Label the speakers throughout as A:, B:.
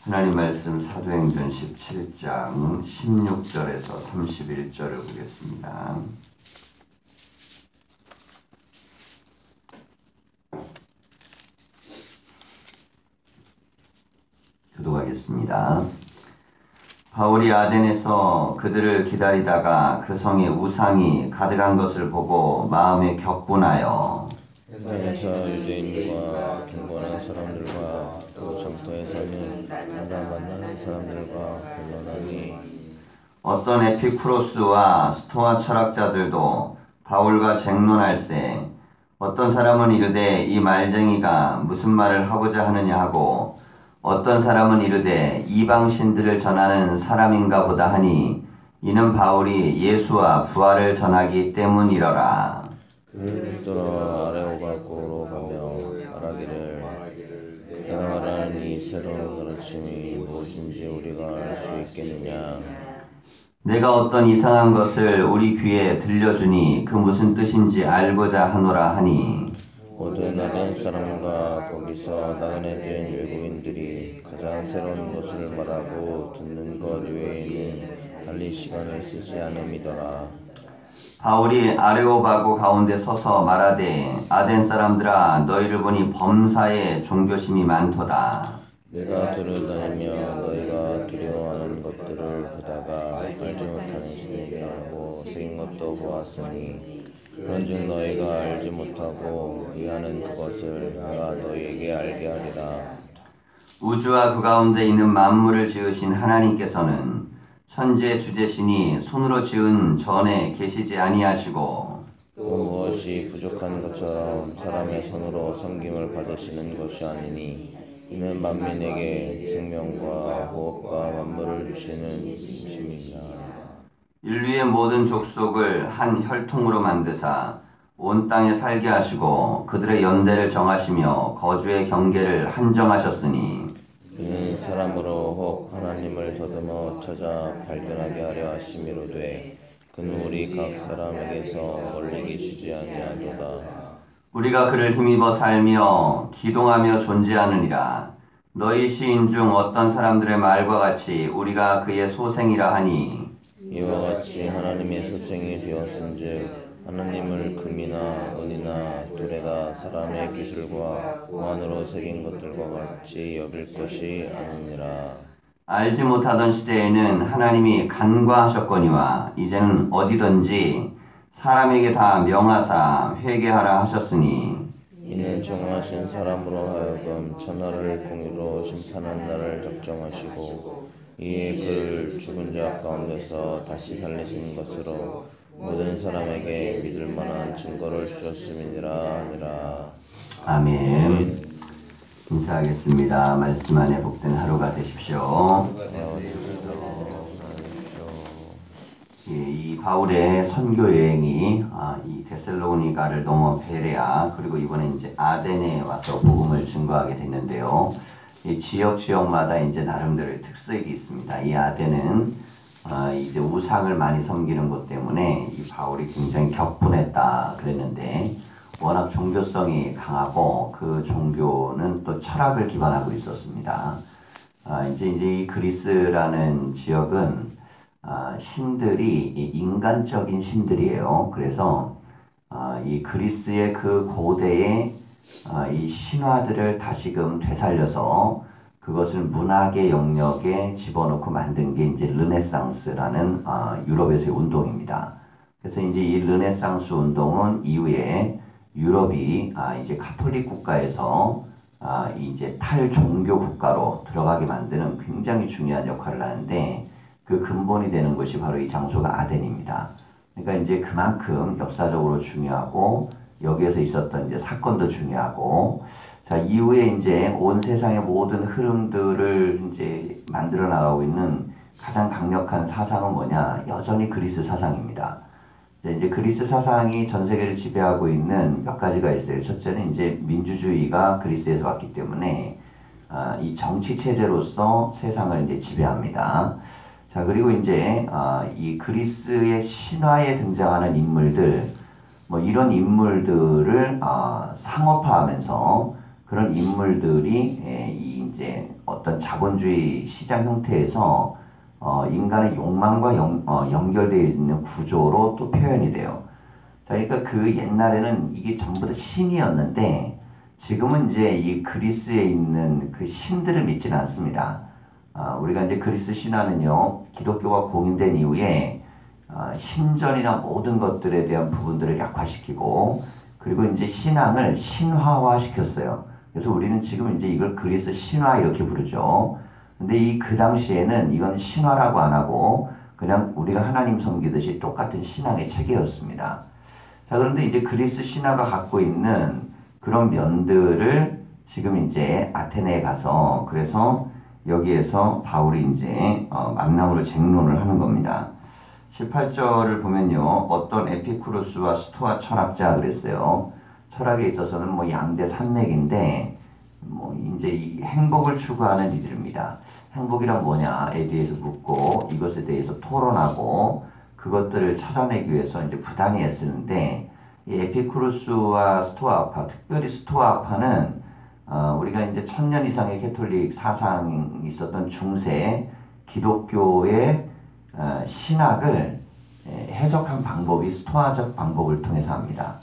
A: 하나님 말씀 사도행전 17장 16절에서 31절을 보겠습니다. 교독하겠습니다. 바울이 아덴에서 그들을 기다리다가 그 성에 우상이 가득한 것을 보고 마음에 격분하여
B: 에서 유대인과 경건한 사람들과 또 장터에 사는 가다 만나는 사람들과 변론하니
A: 어떤 에피쿠로스와 스토아 철학자들도 바울과 쟁론할세 어떤 사람은 이르되 이 말쟁이가 무슨 말을 하고자 하느냐 하고 어떤 사람은 이르되 이방신들을 전하는 사람인가 보다 하니 이는 바울이 예수와 부활을 전하기 때문이러라.
B: 그를 붙들어 아레오바고로 가며 말하기를 내가 말하는 이 새로운 가르침이 무엇인지 우리가 알 수 있겠느냐.
A: 내가 어떤 이상한 것을 우리 귀에 들려주니 그 무슨 뜻인지 알고자 하노라 하니
B: 모든 아덴 사람과 거기서 나그네 된 외국인들이 가장 새로운 것을 말하고 듣는 것 외에는 달리 시간을 쓰지 않음이더라.
A: 바울이 아레오바고 가운데 서서 말하되 아덴 사람들아 너희를 보니 범사에 종교심이 많도다.
B: 내가 들어다니며 너희가 두려워하는 것들을 보다가 알지 못하는 신에게 하고 새긴 것도 보았으니 그런즉 너희가 알지 못하고 이해하는 그것을 내가 너희에게 알게 하리라.
A: 우주와 그 가운데 있는 만물을 지으신 하나님께서는 천지의 주제시니 손으로 지은 전에 계시지 아니하시고
B: 또 무엇이 부족한 것처럼 사람의 손으로 섬김을 받으시는 것이 아니니 이는 만민에게 생명과 호흡과 만물을 주시는 신이시니라.
A: 인류의 모든 족속을 한 혈통으로 만드사 온 땅에 살게 하시고 그들의 연대를 정하시며 거주의 경계를 한정하셨으니
B: 그는 사람으로 혹 하나님을 더듬어 찾아 발견하게 하려 하심이로되 그는 우리 각 사람에게서 멀리 계시지 아니하도다.
A: 우리가 그를 힘입어 살며 기동하며 존재하느니라. 너희 시인 중 어떤 사람들의 말과 같이 우리가 그의 소생이라 하니
B: 이와 같이 하나님의 소생이 되었은즉 하나님을 금이나 은이나 돌에다 사람의 기술과 공안으로 새긴 것들과 같이 여길 것이 아니니라.
A: 알지 못하던 시대에는 하나님이 간과하셨거니와 이제는 어디든지 사람에게 다 명하사 회개하라 하셨으니
B: 이는 정하신 사람으로 하여금 천하를 공의로 심판한 날을 작정하시고 이에 그를 죽은 자 가운데서 다시 살리신 것으로 모든 사람에게 믿을 만한 증거를 주셨음이니라 하니라.
A: 아멘. 인사하겠습니다. 말씀 안에 복된 하루가 되십시오. 이 바울의 선교 여행이 이 데살로니가를 넘어 베레아 그리고 이번에 이제 아덴에 와서 복음을 증거하게 됐는데요. 이 지역마다 이제 나름대로의 특색이 있습니다. 이 아덴은 이제 우상을 많이 섬기는 것 때문에 이 바울이 굉장히 격분했다 그랬는데 워낙 종교성이 강하고 그 종교는 또 철학을 기반하고 있었습니다. 이제 이 그리스라는 지역은 신들이 인간적인 신들이에요. 그래서 이 그리스의 그 고대의 이 신화들을 다시금 되살려서 그것을 문학의 영역에 집어넣고 만든 게 이제 르네상스라는 유럽에서의 운동입니다. 그래서 이제 이 르네상스 운동은 이후에 유럽이 이제 가톨릭 국가에서 이제 탈종교 국가로 들어가게 만드는 굉장히 중요한 역할을 하는데 그 근본이 되는 것이 바로 이 장소가 아덴입니다. 그러니까 이제 그만큼 역사적으로 중요하고 여기에서 있었던 이제 사건도 중요하고 자 이후에 이제 온 세상의 모든 흐름들을 이제 만들어 나가고 있는 가장 강력한 사상은 뭐냐? 여전히 그리스 사상입니다. 이제 그리스 사상이 전 세계를 지배하고 있는 몇 가지가 있어요. 첫째는 이제 민주주의가 그리스에서 왔기 때문에 이 정치 체제로서 세상을 이제 지배합니다. 자 그리고 이제 이 그리스의 신화에 등장하는 인물들 뭐 이런 인물들을 상업화하면서 그런 인물들이 이제 어떤 자본주의 시장 형태에서 인간의 욕망과 연결되어 있는 구조로 또 표현이 돼요. 자, 그러니까 그 옛날에는 이게 전부 다 신이었는데 지금은 이제 이 그리스에 있는 그 신들을 믿지는 않습니다. 우리가 이제 그리스 신화는요, 기독교가 공인된 이후에 신전이나 모든 것들에 대한 부분들을 약화시키고 그리고 이제 신앙을 신화화 시켰어요. 그래서 우리는 지금 이제 이걸 그리스 신화 이렇게 부르죠. 근데 그 당시에는 이건 신화라고 안 하고 그냥 우리가 하나님 섬기듯이 똑같은 신앙의 체계였습니다. 자, 그런데 이제 그리스 신화가 갖고 있는 그런 면들을 지금 이제 아테네에 가서 그래서 여기에서 바울이 이제 만남으로 쟁론을 하는 겁니다. 18절을 보면요. 어떤 에피쿠로스와 스토아 철학자 그랬어요. 철학에 있어서는 뭐 양대 산맥인데 뭐 이제 이 행복을 추구하는 이들입니다. 행복이란 뭐냐에 대해서 묻고 이것에 대해서 토론하고 그것들을 찾아내기 위해서 이제 부단히 애쓰는데 이 에피쿠로스와 스토아파, 특별히 스토아파는 우리가 이제 1000년 이상의 캐톨릭 사상이 있었던 중세 기독교의 신학을 해석한 방법이 스토아적 방법을 통해서 합니다.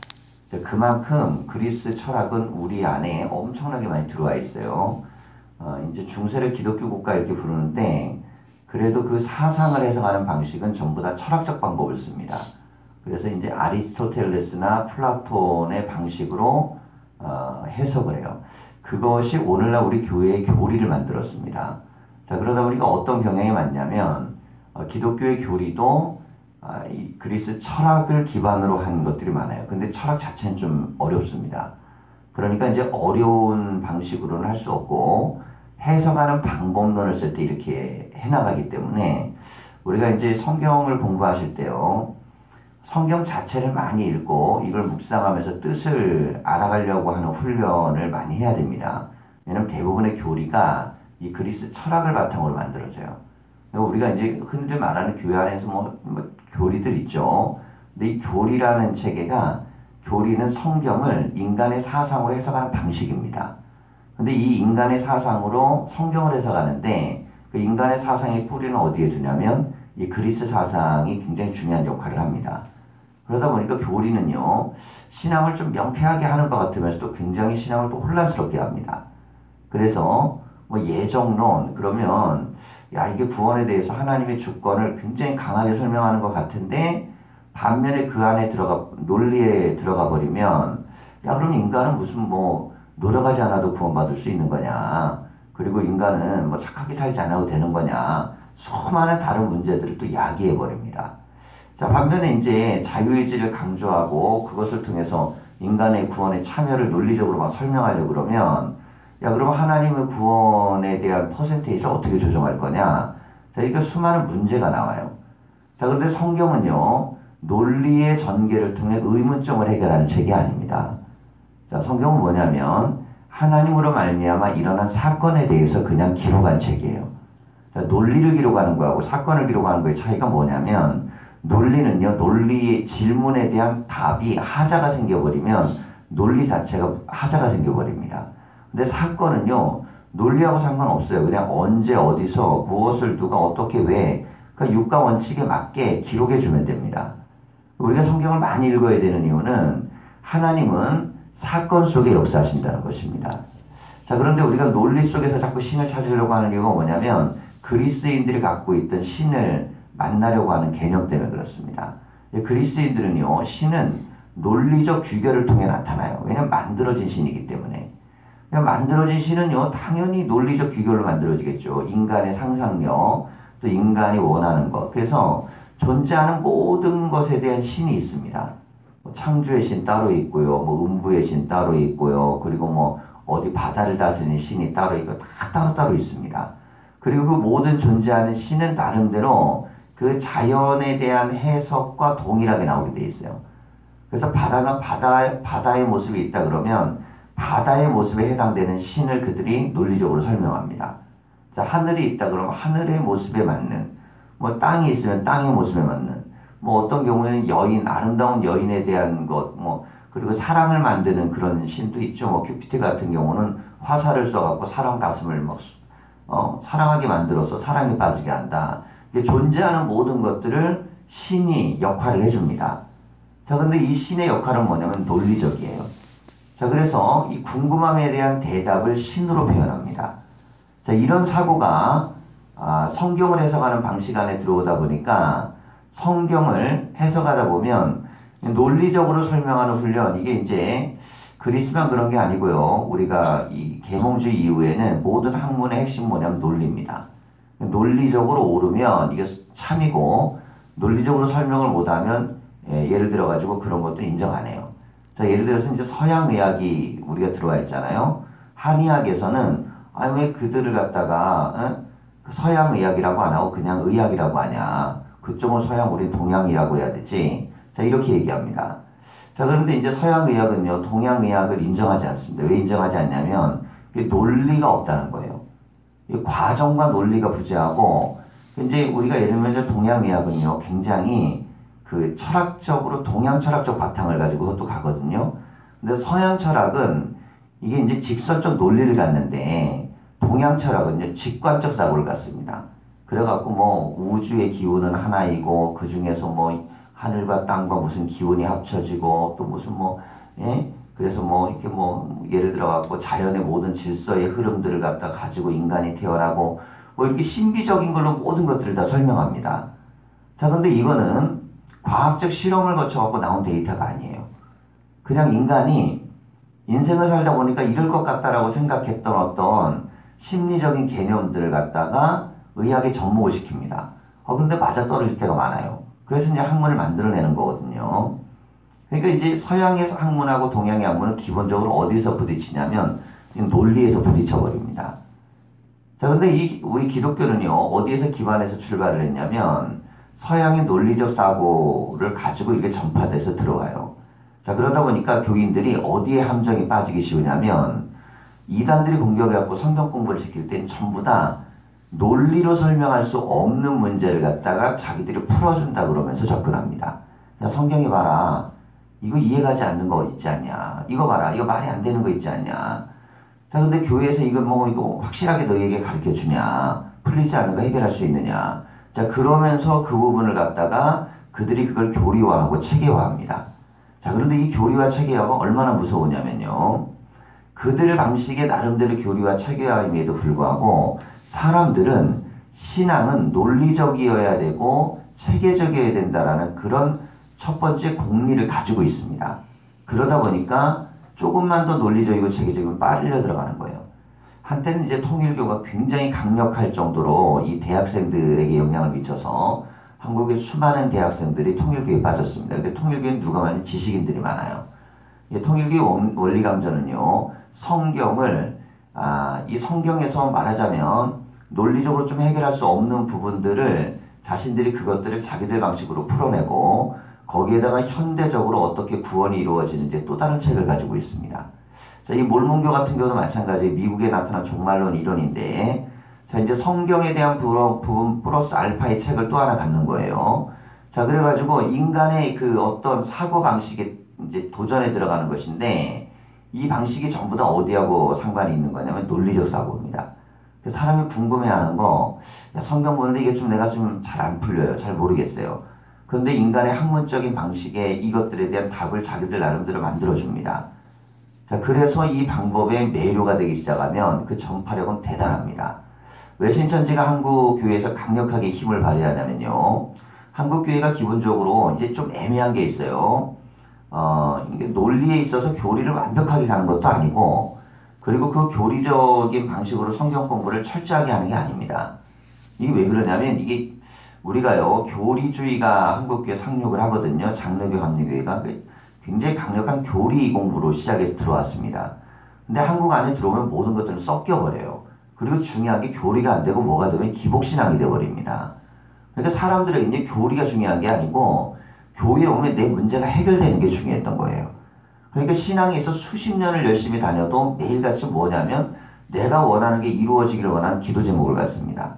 A: 그만큼 그리스 철학은 우리 안에 엄청나게 많이 들어와 있어요. 이제 중세를 기독교 국가 이렇게 부르는데 그래도 그 사상을 해석하는 방식은 전부 다 철학적 방법을 씁니다. 그래서 이제 아리스토텔레스나 플라톤의 방식으로 해석을 해요. 그것이 오늘날 우리 교회의 교리를 만들었습니다. 자, 그러다 보니까 어떤 경향이 많냐면 기독교의 교리도 이 그리스 철학을 기반으로 한 것들이 많아요. 근데 철학 자체는 좀 어렵습니다. 그러니까 이제 어려운 방식으로는 할 수 없고 해석하는 방법론을 쓸 때 이렇게 해나가기 때문에 우리가 이제 성경을 공부하실 때요. 성경 자체를 많이 읽고 이걸 묵상하면서 뜻을 알아가려고 하는 훈련을 많이 해야 됩니다. 왜냐하면 대부분의 교리가 이 그리스 철학을 바탕으로 만들어져요. 우리가 이제 흔히들 말하는 교회 안에서 뭐 교리들 있죠. 근데 이 교리라는 체계가 교리는 성경을 인간의 사상으로 해석하는 방식입니다. 근데 이 인간의 사상으로 성경을 해석하는데 그 인간의 사상의 뿌리는 어디에 두냐면 이 그리스 사상이 굉장히 중요한 역할을 합니다. 그러다 보니까 교리는요, 신앙을 좀 명쾌하게 하는 것 같으면서도 굉장히 신앙을 또 혼란스럽게 합니다. 그래서 뭐 예정론, 그러면 야, 이게 구원에 대해서 하나님의 주권을 굉장히 강하게 설명하는 것 같은데 반면에 그 안에 논리에 들어가 버리면 야, 그럼 인간은 무슨 뭐 노력하지 않아도 구원받을 수 있는 거냐, 그리고 인간은 뭐 착하게 살지 않아도 되는 거냐, 수많은 다른 문제들을 또 야기해 버립니다. 자, 반면에 이제 자유의지를 강조하고 그것을 통해서 인간의 구원의 참여를 논리적으로 막 설명하려고 그러면 야, 그럼 하나님의 구원에 대한 퍼센테이지를 어떻게 조정할 거냐? 자, 그러니까 수많은 문제가 나와요. 자, 그런데 성경은요, 논리의 전개를 통해 의문점을 해결하는 책이 아닙니다. 자, 성경은 뭐냐면 하나님으로 말미암아 일어난 사건에 대해서 그냥 기록한 책이에요. 자, 논리를 기록하는 거하고 사건을 기록하는 거의 차이가 뭐냐면 논리는요, 논리의 질문에 대한 답이 하자가 생겨버리면 논리 자체가 하자가 생겨버립니다. 근데 사건은요, 논리하고 상관없어요. 그냥 언제 어디서 무엇을 누가 어떻게 왜 그러니까 육가 원칙에 맞게 기록해주면 됩니다. 우리가 성경을 많이 읽어야 되는 이유는 하나님은 사건 속에 역사하신다는 것입니다. 자, 그런데 우리가 논리 속에서 자꾸 신을 찾으려고 하는 이유가 뭐냐면 그리스인들이 갖고 있던 신을 만나려고 하는 개념 때문에 그렇습니다. 그리스인들은요, 신은 논리적 규결을 통해 나타나요. 왜냐하면 만들어진 신이기 때문에. 만들어진 신은요, 당연히 논리적 규결로 만들어지겠죠. 인간의 상상력, 또 인간이 원하는 것. 그래서 존재하는 모든 것에 대한 신이 있습니다. 뭐 창조의 신 따로 있고요, 뭐 음부의 신 따로 있고요, 그리고 뭐 어디 바다를 다스리는 신이 따로 있고 다 따로따로 있습니다. 그리고 그 모든 존재하는 신은 나름대로 그 자연에 대한 해석과 동일하게 나오게 돼 있어요. 그래서 바다의 모습이 있다 그러면 바다의 모습에 해당되는 신을 그들이 논리적으로 설명합니다. 자, 하늘이 있다 그러면 하늘의 모습에 맞는, 뭐 땅이 있으면 땅의 모습에 맞는, 뭐 어떤 경우에는 여인, 아름다운 여인에 대한 것, 뭐 그리고 사랑을 만드는 그런 신도 있죠. 뭐 큐피트 같은 경우는 화살을 쏴갖고 사람 가슴을 막 사랑하게 만들어서 사랑에 빠지게 한다. 존재하는 모든 것들을 신이 역할을 해줍니다. 자, 근데 이 신의 역할은 뭐냐면 논리적이에요. 자, 그래서 이 궁금함에 대한 대답을 신으로 표현합니다. 자, 이런 사고가 성경을 해석하는 방식 안에 들어오다 보니까 성경을 해석하다 보면 논리적으로 설명하는 훈련, 이게 이제 그리스만 그런 게 아니고요. 우리가 이 계몽주의 이후에는 모든 학문의 핵심 뭐냐면 논리입니다. 논리적으로 옳으면 이게 참이고, 논리적으로 설명을 못하면 예를 들어 가지고 그런 것도 인정 안 해요. 자, 예를 들어서 이제 서양 의학이 우리가 들어와 있잖아요. 한의학에서는 왜 그들을 갖다가 서양 의학이라고 안 하고 그냥 의학이라고 하냐. 그쪽은 서양, 우리 동양이라고 해야 되지. 자, 이렇게 얘기합니다. 자, 그런데 이제 서양 의학은요, 동양 의학을 인정하지 않습니다. 왜 인정하지 않냐면 논리가 없다는 거예요. 과정과 논리가 부재하고, 이제 우리가 예를 들면 이제 동양 의학은요, 굉장히 그 철학적으로 동양 철학적 바탕을 가지고 그것도 가거든요. 근데 서양 철학은 이게 이제 직선적 논리를 갖는데, 동양 철학은요, 직관적 사고를 갖습니다. 그래갖고 뭐 우주의 기운은 하나이고 그 중에서 뭐 하늘과 땅과 무슨 기운이 합쳐지고 또 무슨 뭐 그래서 뭐 이렇게 뭐 예를 들어 갖고 자연의 모든 질서의 흐름들을 갖다 가지고 인간이 태어나고 뭐 이렇게 신비적인 걸로 모든 것들을 다 설명합니다. 자, 그런데 이거는 과학적 실험을 거쳐 갖고 나온 데이터가 아니에요. 그냥 인간이 인생을 살다 보니까 이럴 것 같다라고 생각했던 어떤 심리적인 개념들을 갖다가 의학에 접목을 시킵니다. 그런데 맞아 떨어질 때가 많아요. 그래서 이제 학문을 만들어내는 거거든요. 그러니까 이제 서양의 학문하고 동양의 학문은 기본적으로 어디서 부딪히냐면 논리에서 부딪혀버립니다. 자, 근데 우리 기독교는요, 어디에서 기반해서 출발을 했냐면 서양의 논리적 사고를 가지고 이게 전파돼서 들어와요. 자, 그러다 보니까 교인들이 어디에 함정에 빠지기 쉬우냐면 이단들이 공격해갖고 성경 공부를 시킬 땐 전부 다 논리로 설명할 수 없는 문제를 갖다가 자기들이 풀어준다 그러면서 접근합니다. 야, 성경에 봐라. 이거 이해가지 않는 거 있지 않냐. 이거 봐라. 이거 말이 안 되는 거 있지 않냐. 자, 근데 교회에서 이거 확실하게 너희에게 가르쳐 주냐. 풀리지 않는 거 해결할 수 있느냐. 자, 그러면서 그 부분을 갖다가 그들이 그걸 교리화하고 체계화합니다. 자, 그런데 이 교리화 체계화가 얼마나 무서우냐면요. 그들 방식의 나름대로 교리와 체계화임에도 불구하고 사람들은 신앙은 논리적이어야 되고 체계적이어야 된다라는 그런 첫 번째 공리를 가지고 있습니다. 그러다 보니까 조금만 더 논리적이고 체계적이면 빨려 들어가는 거예요. 한때는 이제 통일교가 굉장히 강력할 정도로 이 대학생들에게 영향을 미쳐서 한국의 수많은 대학생들이 통일교에 빠졌습니다. 근데 통일교는 누가 많이 지식인들이 많아요. 통일교 원리강전은요, 성경을 이 성경에서 말하자면 논리적으로 좀 해결할 수 없는 부분들을 자신들이 그것들을 자기들 방식으로 풀어내고 거기에다가 현대적으로 어떻게 구원이 이루어지는지 또 다른 책을 가지고 있습니다. 자, 이 몰몬교 같은 경우도 마찬가지 미국에 나타난 종말론 이론인데, 자, 이제 성경에 대한 부분 플러스 알파의 책을 또 하나 갖는 거예요. 자, 그래가지고 인간의 그 어떤 사고 방식에 이제 도전에 들어가는 것인데, 이 방식이 전부 다 어디하고 상관이 있는 거냐면 논리적 사고입니다. 그래서 사람이 궁금해하는 거, 야, 성경 보는데 이게 좀 내가 좀 잘 안 풀려요. 잘 모르겠어요. 그런데 인간의 학문적인 방식에 이것들에 대한 답을 자기들 나름대로 만들어줍니다. 자, 그래서 이 방법에 매료가 되기 시작하면 그 전파력은 대단합니다. 왜 신천지가 한국 교회에서 강력하게 힘을 발휘하냐면요. 한국 교회가 기본적으로 이제 좀 애매한 게 있어요. 이게 논리에 있어서 교리를 완벽하게 가는 것도 아니고, 그리고 그 교리적인 방식으로 성경 공부를 철저하게 하는 게 아닙니다. 이게 왜 그러냐면, 이게 우리가요, 교리주의가 한국교회 상륙을 하거든요. 장로교, 합리교회가. 굉장히 강력한 교리 공부로 시작해서 들어왔습니다. 근데 한국 안에 들어오면 모든 것들은 섞여버려요. 그리고 중요한 게 교리가 안 되고 뭐가 되면 기복신앙이 되어버립니다. 그러니까 사람들에게 이제 교리가 중요한 게 아니고, 교회에 오면 내 문제가 해결되는 게 중요했던 거예요. 그러니까 신앙에서 수십 년을 열심히 다녀도 매일같이 뭐냐면 내가 원하는 게 이루어지기를 원하는 기도 제목을 갖습니다.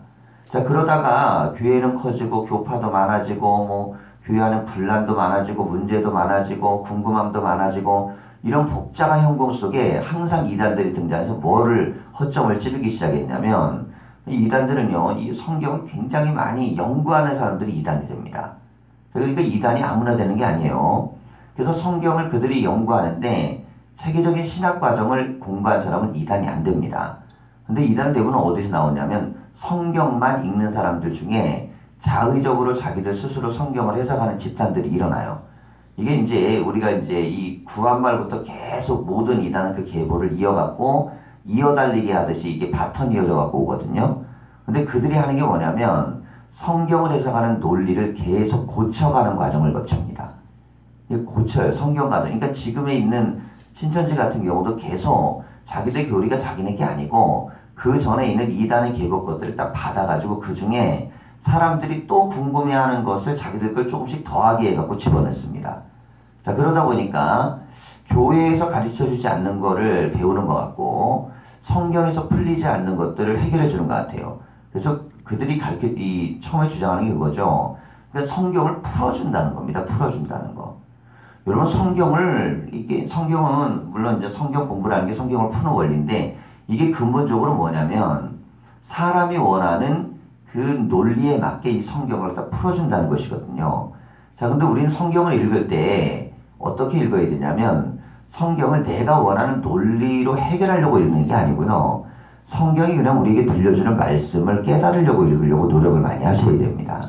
A: 자, 그러다가 교회는 커지고 교파도 많아지고 뭐 교회 안에 분란도 많아지고 문제도 많아지고 궁금함도 많아지고 이런 복잡한 형공 속에 항상 이단들이 등장해서 뭐를 허점을 찌르기 시작했냐면 이 이단들은요, 이 성경을 굉장히 많이 연구하는 사람들이 이단이 됩니다. 그러니까 이단이 아무나 되는 게 아니에요. 그래서 성경을 그들이 연구하는데 세계적인 신학 과정을 공부한 사람은 이단이 안 됩니다. 근데 이단은 대부분 어디서 나오냐면 성경만 읽는 사람들 중에 자의적으로 자기들 스스로 성경을 해석하는 집단들이 일어나요. 이게 이제 우리가 이제 이 구한말부터 계속 모든 이단은 그 계보를 이어갖고 이어달리게 하듯이 이게 바톤 이어져 갖고 오거든요. 근데 그들이 하는 게 뭐냐면 성경을 해석하는 논리를 계속 고쳐가는 과정을 거칩니다. 고쳐요. 성경 과정. 그러니까 지금에 있는 신천지 같은 경우도 계속 자기들 교리가 자기네 게 아니고 그 전에 있는 이단의 계보 것들을 딱 받아가지고 그 중에 사람들이 또 궁금해하는 것을 자기들 걸 조금씩 더하게 해갖고 집어넣습니다. 자, 그러다 보니까 교회에서 가르쳐주지 않는 거를 배우는 것 같고 성경에서 풀리지 않는 것들을 해결해 주는 것 같아요. 그래서 그들이 처음에 주장하는 게 그거죠. 그러니까 성경을 풀어준다는 겁니다. 풀어준다는 거. 여러분 성경은 물론 이제 성경 공부라는 게 성경을 푸는 원리인데 이게 근본적으로 뭐냐면 사람이 원하는 그 논리에 맞게 이 성경을 다 풀어준다는 것이거든요. 자, 근데 우리는 성경을 읽을 때 어떻게 읽어야 되냐면 성경을 내가 원하는 논리로 해결하려고 읽는 게 아니고요. 성경이 그냥 우리에게 들려주는 말씀을 깨달으려고 읽으려고 노력을 많이 하셔야 됩니다.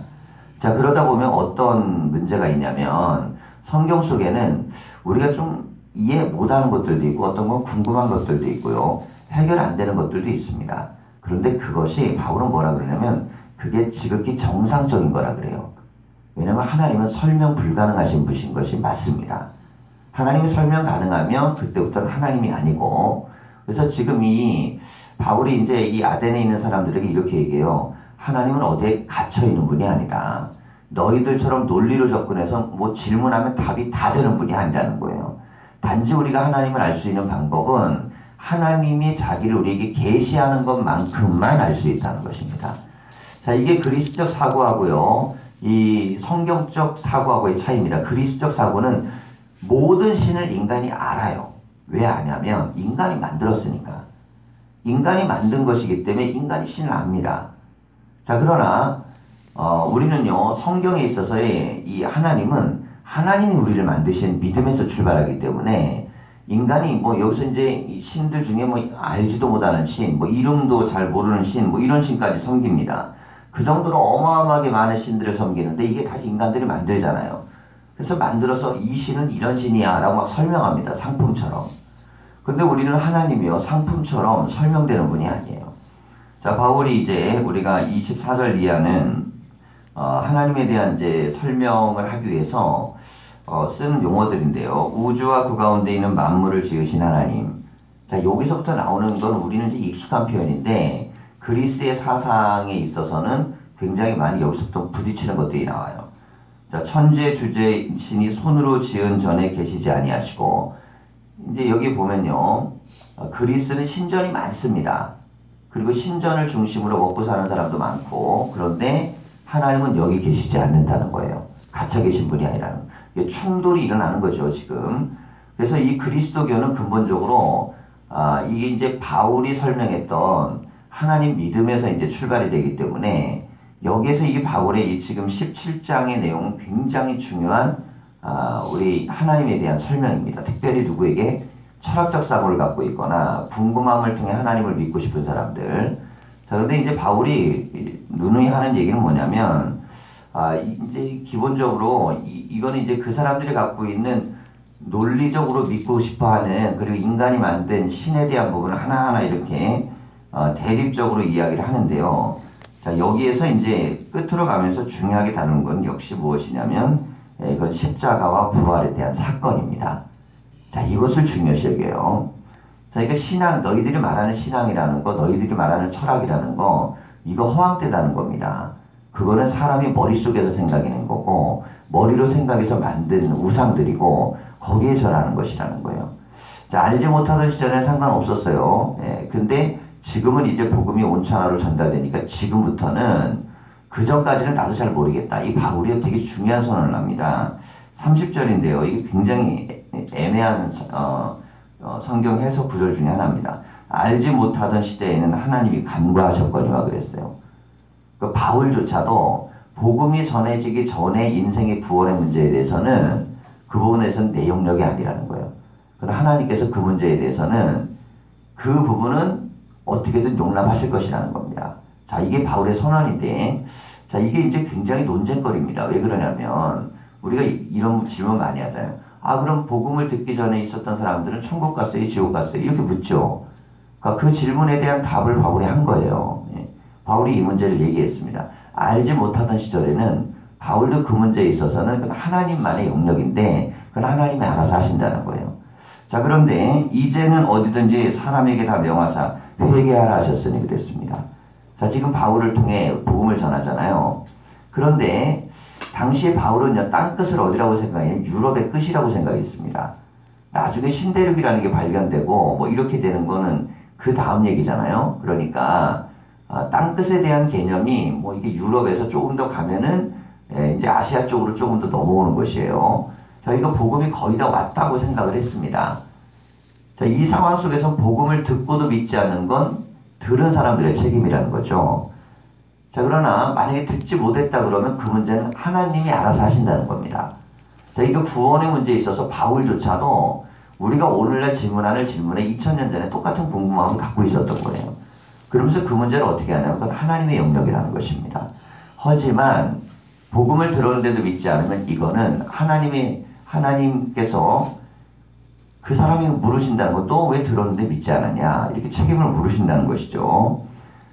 A: 자, 그러다 보면 어떤 문제가 있냐면 성경 속에는 우리가 좀 이해 못하는 것들도 있고 어떤 건 궁금한 것들도 있고요. 해결 안 되는 것들도 있습니다. 그런데 그것이 바울은 뭐라 그러냐면 그게 지극히 정상적인 거라 그래요. 왜냐하면 하나님은 설명 불가능하신 분이신 것이 맞습니다. 하나님이 설명 가능하면 그때부터는 하나님이 아니고 그래서 지금 이 바울이 이제 이 아덴에 있는 사람들에게 이렇게 얘기해요. 하나님은 어디에 갇혀 있는 분이 아니다. 너희들처럼 논리로 접근해서 뭐 질문하면 답이 다 되는 분이 아니라는 거예요. 단지 우리가 하나님을 알 수 있는 방법은 하나님이 자기를 우리에게 계시하는 것만큼만 알 수 있다는 것입니다. 자, 이게 그리스적 사고하고요. 이 성경적 사고하고의 차이입니다. 그리스적 사고는 모든 신을 인간이 알아요. 왜 아냐면 인간이 만들었으니까. 인간이 만든 것이기 때문에 인간이 신을 압니다. 자, 그러나 우리는요 성경에 있어서의 이 하나님은 하나님이 우리를 만드신 믿음에서 출발하기 때문에 인간이 뭐 여기서 이제 이 신들 중에 뭐 알지도 못하는 신, 뭐 이름도 잘 모르는 신, 뭐 이런 신까지 섬깁니다. 그 정도로 어마어마하게 많은 신들을 섬기는데 이게 다 인간들이 만들잖아요. 그래서 만들어서 이 신은 이런 신이야 라고 막 설명합니다. 상품처럼. 근데 우리는 하나님이요 상품처럼 설명되는 분이 아니에요. 자, 바울이 이제 우리가 24절 이하는 하나님에 대한 이제 설명을 하기 위해서 쓰는 용어들인데요. 우주와 그 가운데 있는 만물을 지으신 하나님. 자, 여기서부터 나오는 건 우리는 이제 익숙한 표현인데 그리스의 사상에 있어서는 굉장히 많이 여기서부터 부딪히는 것들이 나와요. 자, 천재 주제신이 손으로 지은 전에 계시지 아니하시고 이제 여기 보면요. 그리스는 신전이 많습니다. 그리고 신전을 중심으로 먹고 사는 사람도 많고 그런데 하나님은 여기 계시지 않는다는 거예요. 갇혀 계신 분이 아니라는 거예요. 충돌이 일어나는 거죠 지금. 그래서 이 그리스도교는 근본적으로 이게 이제 바울이 설명했던 하나님 믿음에서 이제 출발이 되기 때문에 여기에서 이 바울의 이 지금 17장의 내용은 굉장히 중요한 우리 하나님에 대한 설명입니다. 특별히 누구에게 철학적 사고를 갖고 있거나 궁금함을 통해 하나님을 믿고 싶은 사람들. 자, 근데 이제 바울이 누누이 하는 얘기는 뭐냐면, 이제 기본적으로 이거는 이제 그 사람들이 갖고 있는 논리적으로 믿고 싶어 하는 그리고 인간이 만든 신에 대한 부분을 하나하나 이렇게 대립적으로 이야기를 하는데요. 자, 여기에서 이제 끝으로 가면서 중요하게 다루는 건 역시 무엇이냐면, 이건 십자가와 부활에 대한 사건입니다. 자, 이것을 중요시 여겨요. 자, 그러니까 신앙, 너희들이 말하는 신앙이라는 거, 너희들이 말하는 철학이라는 거, 이거 허황되다는 겁니다. 그거는 사람이 머릿속에서 생각하는 거고, 머리로 생각해서 만든 우상들이고, 거기에 절하는 것이라는 거예요. 자, 알지 못하던 시절에는 상관없었어요. 근데 지금은 이제 복음이 온천하로 전달되니까 지금부터는 그 전까지는 나도 잘 모르겠다. 이 바울이 되게 중요한 선언을 합니다. 30절인데요. 이게 굉장히 애매한 성경 해석 구절 중에 하나입니다. 알지 못하던 시대에는 하나님이 간과하셨거니와 그랬어요. 그 바울조차도 복음이 전해지기 전에 인생의 구원의 문제에 대해서는 그 부분에서는 내용력이 아니라는 거예요. 그러나 하나님께서 그 문제에 대해서는 그 부분은 어떻게든 용납하실 것이라는 겁니다. 자, 이게 바울의 선언인데, 자, 이게 이제 굉장히 논쟁거리입니다. 왜 그러냐면, 우리가 이런 질문 많이 하잖아요. 아, 그럼 복음을 듣기 전에 있었던 사람들은 천국 갔어요? 지옥 갔어요? 이렇게 묻죠. 그러니까 그 질문에 대한 답을 바울이 한 거예요. 예. 바울이 이 문제를 얘기했습니다. 알지 못하던 시절에는 바울도 그 문제에 있어서는 그건 하나님만의 영역인데, 그건 하나님이 알아서 하신다는 거예요. 자, 그런데 이제는 어디든지 사람에게 다 명하사 회개하라 하셨으니 그랬습니다. 자, 지금 바울을 통해 복음을 전하잖아요. 그런데 당시에 바울은요, 땅끝을 어디라고 생각해요? 유럽의 끝이라고 생각했습니다. 나중에 신대륙이라는 게 발견되고 뭐 이렇게 되는 거는 그 다음 얘기잖아요. 그러니까 땅끝에 대한 개념이 뭐 이게 유럽에서 조금 더 가면은 이제 아시아 쪽으로 조금 더 넘어오는 것이에요. 저희가 복음이 거의 다 왔다고 생각을 했습니다. 자, 이 상황 속에서 복음을 듣고도 믿지 않는 건 들은 사람들의 책임이라는 거죠. 자, 그러나 만약에 듣지 못했다 그러면 그 문제는 하나님이 알아서 하신다는 겁니다. 자, 이거 구원의 문제에 있어서 바울조차도 우리가 오늘날 질문하는 질문에 2000년 전에 똑같은 궁금함을 갖고 있었던 거예요. 그러면서 그 문제를 어떻게 하냐면 그건 하나님의 영역이라는 것입니다. 하지만 복음을 들었는데도 믿지 않으면 이거는 하나님께서 그 사람이 물으신다는 것도 왜 들었는데 믿지 않았냐 이렇게 책임을 물으신다는 것이죠.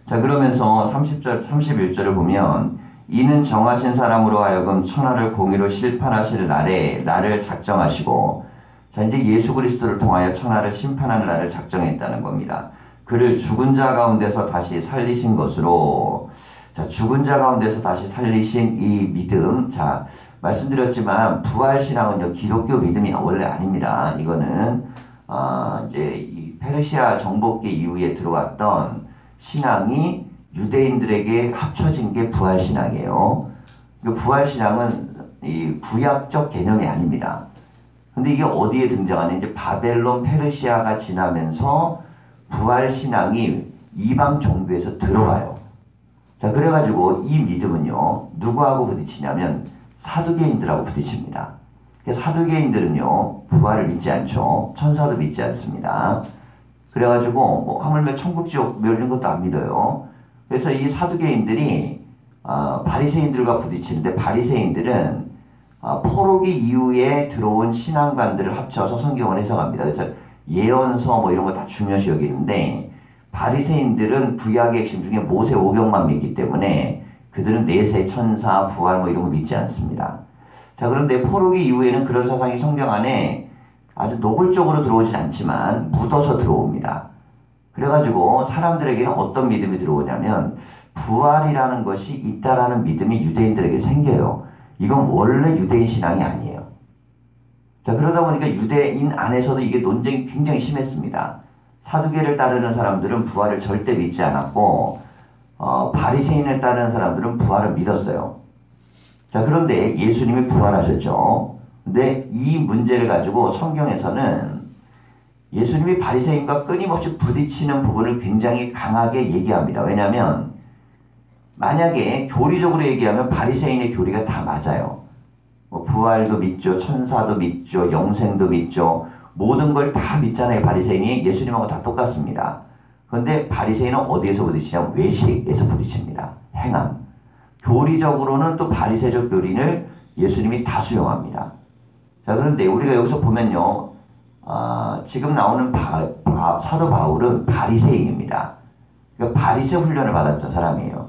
A: 자, 그러면서 31절을 보면 이는 정하신 사람으로 하여금 천하를 공의로 심판하실 날에 나를 작정하시고, 자, 이제 예수 그리스도를 통하여 천하를 심판하는 날을 작정했다는 겁니다. 그를 죽은 자 가운데서 다시 살리신 것으로, 자, 죽은 자 가운데서 다시 살리신 이 믿음, 자, 말씀드렸지만 부활신앙은요 기독교 믿음이 원래 아닙니다. 이거는 이제 이 페르시아 정복기 이후에 들어왔던 신앙이 유대인들에게 합쳐진 게 부활신앙이에요. 부활신앙은 이 구약적 개념이 아닙니다. 근데 이게 어디에 등장하냐, 이제 바벨론 페르시아가 지나면서 부활신앙이 이방 종교에서 들어와요. 자, 그래가지고 이 믿음은요 누구하고 부딪히냐면 사두개인들하고 부딪힙니다. 사두개인들은요 부활을 믿지 않죠. 천사도 믿지 않습니다. 그래가지고 뭐 하물며 천국 지옥 이런 것도 안 믿어요. 그래서 이 사두개인들이 바리새인들과 부딪히는데, 바리새인들은 포로기 이후에 들어온 신앙관들을 합쳐서 성경을 해석합니다. 그래서 예언서 뭐 이런 거 다 중요시 여기는데, 바리새인들은 구약의 핵심 중에 모세 오경만 믿기 때문에 그들은 내세, 천사, 부활 뭐 이런 거 믿지 않습니다. 자, 그런데 포로기 이후에는 그런 사상이 성경 안에 아주 노골적으로 들어오진 않지만 묻어서 들어옵니다. 그래가지고 사람들에게는 어떤 믿음이 들어오냐면 부활이라는 것이 있다라는 믿음이 유대인들에게 생겨요. 이건 원래 유대인 신앙이 아니에요. 자, 그러다 보니까 유대인 안에서도 이게 논쟁이 굉장히 심했습니다. 사두개를 따르는 사람들은 부활을 절대 믿지 않았고 바리새인을 따르는 사람들은 부활을 믿었어요. 자, 그런데 예수님이 부활하셨죠. 근데 이 문제를 가지고 성경에서는 예수님이 바리새인과 끊임없이 부딪히는 부분을 굉장히 강하게 얘기합니다. 왜냐하면 만약에 교리적으로 얘기하면 바리새인의 교리가 다 맞아요. 뭐 부활도 믿죠, 천사도 믿죠, 영생도 믿죠. 모든 걸 다 믿잖아요. 바리새인이 예수님하고 다 똑같습니다. 그런데 바리새인은 어디에서 부딪히냐면 외식에서 부딪힙니다. 행함. 교리적으로는 또 바리새적 교리를 예수님이 다 수용합니다. 자, 그런데 우리가 여기서 보면요, 지금 나오는 사도 바울은 바리새인입니다. 그러니까 바리새 훈련을 받았던 사람이에요.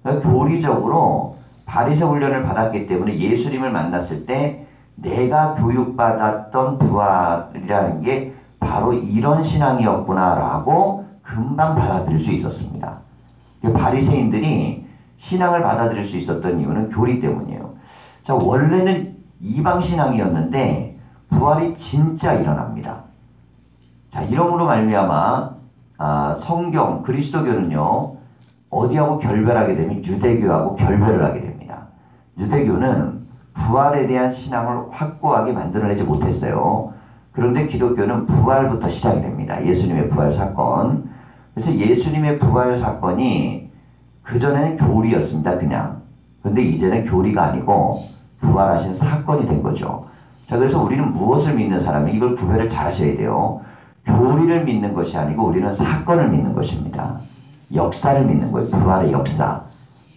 A: 그러니까 교리적으로 바리새 훈련을 받았기 때문에 예수님을 만났을 때 내가 교육받았던 부활이라는 게 바로 이런 신앙이었구나라고 금방 받아들일 수 있었습니다. 바리새인들이 신앙을 받아들일 수 있었던 이유는 교리 때문이에요. 자, 원래는 이방 신앙이었는데 부활이 진짜 일어납니다. 자, 이러므로 말미암아 성경 그리스도교는요 어디하고 결별하게 되면 유대교하고 결별을 하게 됩니다. 유대교는 부활에 대한 신앙을 확고하게 만들어내지 못했어요. 그런데 기독교는 부활부터 시작이 됩니다. 예수님의 부활 사건. 그래서 예수님의 부활 사건이 그전에는 교리였습니다. 그냥. 그런데 이제는 교리가 아니고 부활하신 사건이 된 거죠. 자, 그래서 우리는 무엇을 믿는 사람이 이걸 구별을 잘 하셔야 돼요. 교리를 믿는 것이 아니고 우리는 사건을 믿는 것입니다. 역사를 믿는 거예요. 부활의 역사.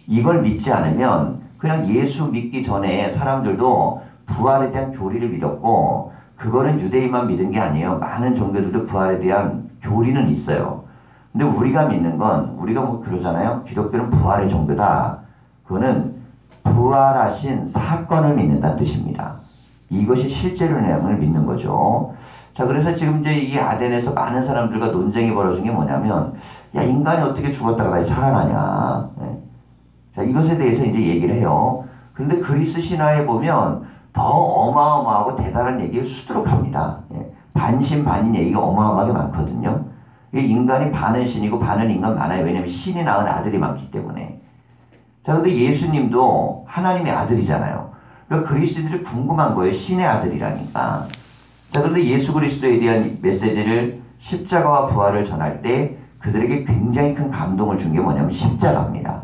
A: 이걸 믿지 않으면 그냥 예수 믿기 전에 사람들도 부활에 대한 교리를 믿었고 그거는 유대인만 믿은 게 아니에요. 많은 종교들도 부활에 대한 교리는 있어요. 근데 우리가 믿는 건 우리가 뭐 그러잖아요. 기독교는 부활의 종교다. 그거는 부활하신 사건을 믿는다는 뜻입니다. 이것이 실제로 내용을 믿는 거죠. 자, 그래서 지금 이제 이 아덴에서 많은 사람들과 논쟁이 벌어진 게 뭐냐면, 야, 인간이 어떻게 죽었다가 다시 살아나냐. 네. 자, 이것에 대해서 이제 얘기를 해요. 그런데 그리스 신화에 보면 더 어마어마하고 대단한 얘기를 수두룩합니다. 예. 반신반인 얘기가 어마어마하게 많거든요. 인간이 반은 신이고 반은 인간 많아요. 왜냐면 신이 낳은 아들이 많기 때문에. 자, 근데 예수님도 하나님의 아들이잖아요. 그러니까 그리스도인들이 궁금한 거예요. 신의 아들이라니까. 자, 그런데 예수 그리스도에 대한 메시지를 십자가와 부활을 전할 때 그들에게 굉장히 큰 감동을 준 게 뭐냐면 십자가입니다.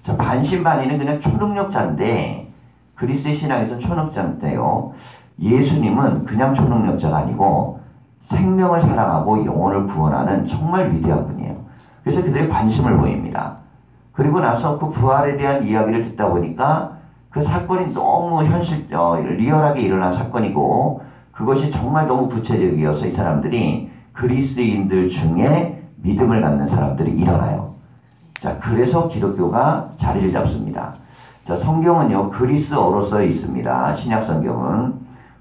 A: 자, 반신반인은 그냥 초능력자인데 그리스의 신앙에서는 초능력자인데요. 예수님은 그냥 초능력자가 아니고 생명을 사랑하고 영혼을 구원하는 정말 위대한 분이에요. 그래서 그들이 관심을 보입니다. 그리고 나서 그 부활에 대한 이야기를 듣다 보니까 그 사건이 너무 리얼하게 일어난 사건이고 그것이 정말 너무 구체적이어서 이 사람들이 그리스인들 중에 믿음을 갖는 사람들이 일어나요. 자, 그래서 기독교가 자리를 잡습니다. 자, 성경은요, 그리스어로 써 있습니다. 신약 성경은.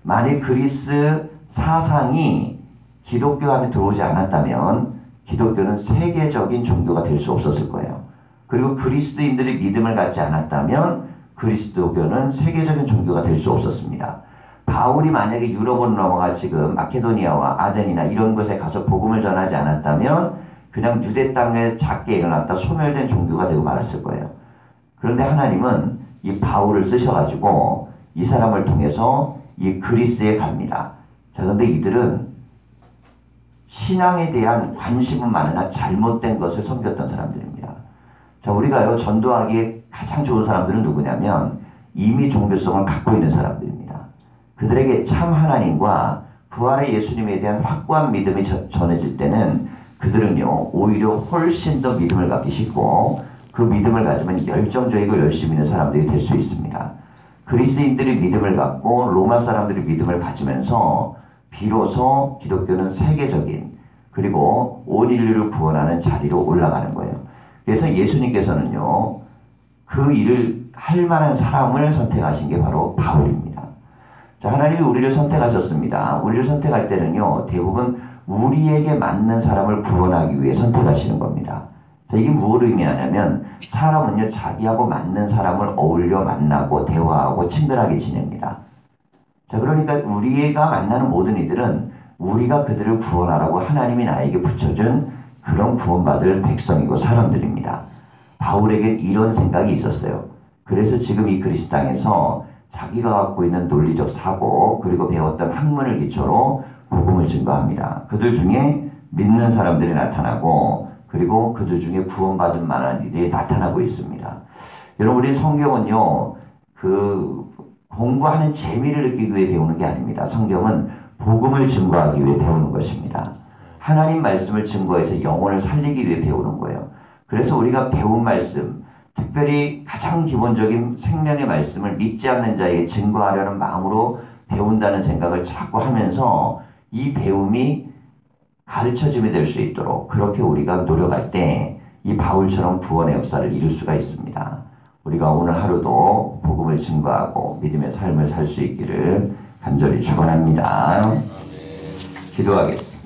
A: 만일 그리스 사상이 기독교 안에 들어오지 않았다면 기독교는 세계적인 종교가 될 수 없었을 거예요. 그리고 그리스도인들이 믿음을 갖지 않았다면 그리스도교는 세계적인 종교가 될 수 없었습니다. 바울이 만약에 유럽으로 넘어가 지금 마케도니아와 아덴이나 이런 곳에 가서 복음을 전하지 않았다면 그냥 유대 땅에 작게 일어났다 소멸된 종교가 되고 말았을 거예요. 그런데 하나님은 이 바울을 쓰셔가지고 이 사람을 통해서 이 그리스에 갑니다. 자, 그런데 이들은 신앙에 대한 관심은 많으나 잘못된 것을 섬겼던 사람들입니다. 자, 우리가요, 전도하기에 가장 좋은 사람들은 누구냐면 이미 종교성을 갖고 있는 사람들입니다. 그들에게 참 하나님과 부활의 예수님에 대한 확고한 믿음이 전해질 때는 그들은요, 오히려 훨씬 더 믿음을 갖기 쉽고 그 믿음을 가지면 열정적이고 열심히 있는 사람들이 될 수 있습니다. 그리스인들이 믿음을 갖고 로마 사람들이 믿음을 가지면서 비로소 기독교는 세계적인 그리고 온 인류를 구원하는 자리로 올라가는 거예요. 그래서 예수님께서는요, 그 일을 할 만한 사람을 선택하신 게 바로 바울입니다. 자, 하나님이 우리를 선택하셨습니다. 우리를 선택할 때는요, 대부분 우리에게 맞는 사람을 구원하기 위해 선택하시는 겁니다. 자, 이게 무엇을 의미하냐면 사람은요, 자기하고 맞는 사람을 어울려 만나고 대화하고 친근하게 지냅니다. 자, 그러니까 우리가 만나는 모든 이들은 우리가 그들을 구원하라고 하나님이 나에게 붙여준 그런 구원받을 백성이고 사람들입니다. 바울에겐 이런 생각이 있었어요. 그래서 지금 이 그리스 땅에서 자기가 갖고 있는 논리적 사고 그리고 배웠던 학문을 기초로 복음을 증거합니다. 그들 중에 믿는 사람들이 나타나고 그리고 그들 중에 구원받을 만한 일이 나타나고 있습니다. 여러분, 우리 성경은요, 공부하는 재미를 느끼기 위해 배우는 게 아닙니다. 성경은 복음을 증거하기 위해 배우는 것입니다. 하나님 말씀을 증거해서 영혼을 살리기 위해 배우는 거예요. 그래서 우리가 배운 말씀, 특별히 가장 기본적인 생명의 말씀을 믿지 않는 자에게 증거하려는 마음으로 배운다는 생각을 자꾸 하면서 이 배움이 가르쳐짐이 될 수 있도록 그렇게 우리가 노력할 때 이 바울처럼 구원의 역사를 이룰 수가 있습니다. 우리가 오늘 하루도 복음을 증거하고 믿음의 삶을 살 수 있기를 간절히 축원합니다. 기도하겠습니다.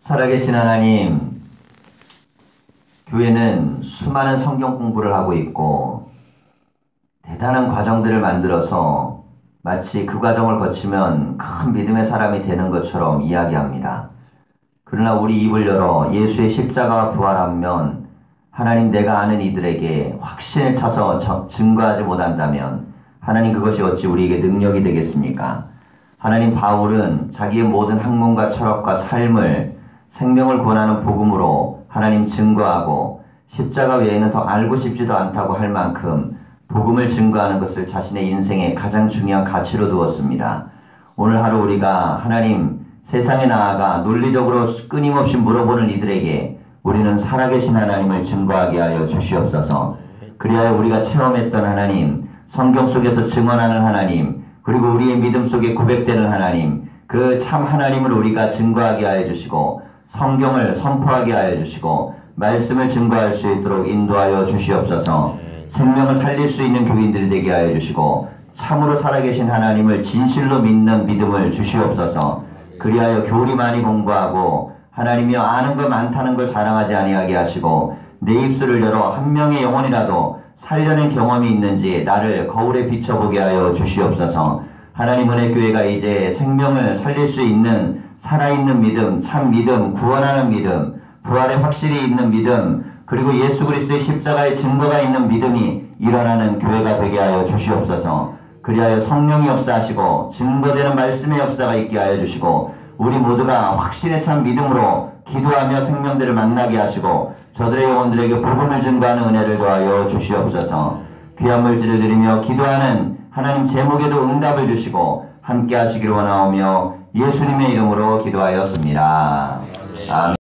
A: 살아계신 하나님, 교회는 수많은 성경 공부를 하고 있고 대단한 과정들을 만들어서 마치 그 과정을 거치면 큰 믿음의 사람이 되는 것처럼 이야기합니다. 그러나 우리 입을 열어 예수의 십자가와 부활하면 하나님 내가 아는 이들에게 확신에 차서 증거하지 못한다면 하나님 그것이 어찌 우리에게 능력이 되겠습니까? 하나님 바울은 자기의 모든 학문과 철학과 삶을 생명을 권하는 복음으로 하나님 증거하고 십자가 외에는 더 알고 싶지도 않다고 할 만큼 복음을 증거하는 것을 자신의 인생의 가장 중요한 가치로 두었습니다. 오늘 하루 우리가 하나님 세상에 나아가 논리적으로 끊임없이 물어보는 이들에게 우리는 살아계신 하나님을 증거하게 하여 주시옵소서. 그리하여 우리가 체험했던 하나님, 성경 속에서 증언하는 하나님, 그리고 우리의 믿음 속에 고백되는 하나님, 그 참 하나님을 우리가 증거하게 하여 주시고 성경을 선포하게 하여 주시고 말씀을 증거할 수 있도록 인도하여 주시옵소서. 생명을 살릴 수 있는 교인들이 되게 하여 주시고 참으로 살아계신 하나님을 진실로 믿는 믿음을 주시옵소서. 그리하여 교리 많이 공부하고 하나님이여 아는 것 많다는 걸 자랑하지 아니하게 하시고 내 입술을 열어 한 명의 영혼이라도 살려낸 경험이 있는지 나를 거울에 비춰보게 하여 주시옵소서. 하나님 은혜 교회가 이제 생명을 살릴 수 있는 살아있는 믿음, 참 믿음, 구원하는 믿음, 부활에 확실히 있는 믿음, 그리고 예수 그리스도의 십자가의 증거가 있는 믿음이 일어나는 교회가 되게 하여 주시옵소서. 그리하여 성령이 역사하시고 증거되는 말씀의 역사가 있게 하여 주시고 우리 모두가 확신에 찬 믿음으로 기도하며 생명들을 만나게 하시고 저들의 영혼들에게 복음을 증거하는 은혜를 더하여 주시옵소서. 귀한 물질을 드리며 기도하는 하나님 제목에도 응답을 주시고 함께 하시기를 원하오며 예수님의 이름으로 기도하였습니다. 아멘.